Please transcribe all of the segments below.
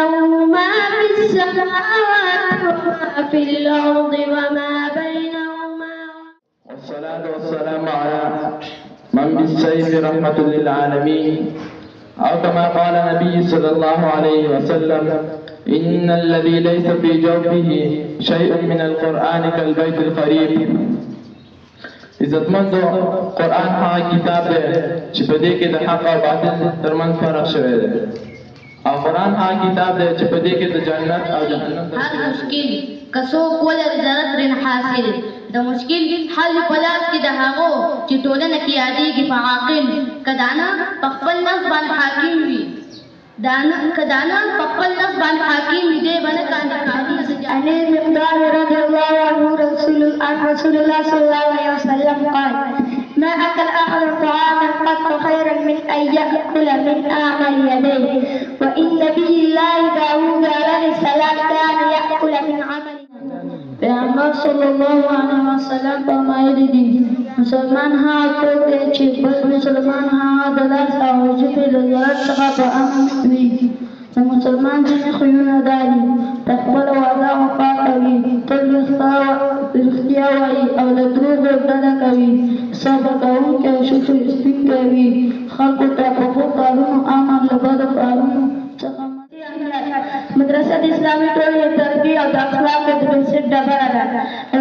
له ما في السماوات وما في الأرض وما بينهما. والصلاة والسلام على من بالسيف رحمة للعالمين، أو كما قال النبي صلى الله عليه وسلم: إن الذي ليس في جوفه شيء من القرآن كالبيت الخريب. عزتمندو، قرآن هغه کتاب دی چې په دې کې د حق او باطل ترمنځ فرق شوی دی، او قرآن هغه کتاب دی چې په دې کې د جنت او جهنم هر مشکل کسو کول ضرورت رن حاصل د مشکل حل پلاس کې د هغو چې ټولنه کې یادېږي په عاقل کدانا په خپل نفس باندې حاکم وي کدانا په خپل نفس باندې حاکم وي دی باندې کاندي علي مقدار رضي الله عنه رسول الله صلى الله عليه وسلم قال: ما أكل أحد طعاما قط خيرا من أن يأكل من أعمال يديه. وإن نبي الله داود عليه السلام كان يأكل من عمل. پیغمبر صلی الله علیه وسلم فرمایلی دي: مسلمان هغه څوک دی چې بل مسلمان هغه د لاس او ژبې له ضرر څخه په امن وي. د مسلمان ځینې خویونه دا دي: د خپله وعده وفا کوي، تل رښتیا وایي او له دروغو ډډه کوي، صبر کوونکی او شکر سپین کوي، خلکو ته په ښو کارونو امر له بدو کارونو څخه. مدرسه د اسلامي ټولنې تربیې او د اخلاقو د بنسټ ډبره ده.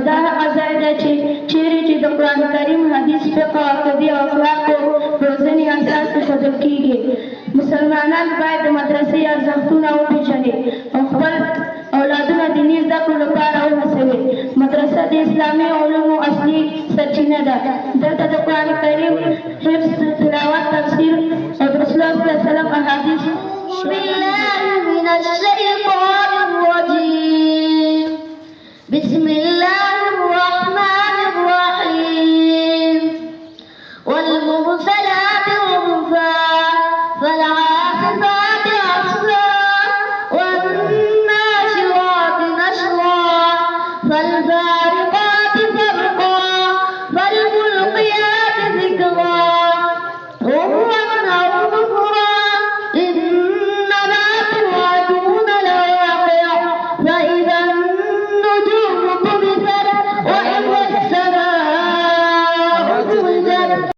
دا هغه ځای دی چې چیرې چې د قرآن کریم، حدیث، فقه، عقیدې او اخلاقو روزنې اساس ایښودل کېږي. مسلمانان باید د مدرسې ارزښتونه وپېژني او خپل اولادونه دیني زده کړو لپاره وهڅوي. مدرسه د اسلامي علومو اصلي سرچینه ده. دلته د قرآن کریم حفظ، تلاوت، تفسیر او د رسول الله صلی الله علیه وسلم احادیث. بالله من الشیطان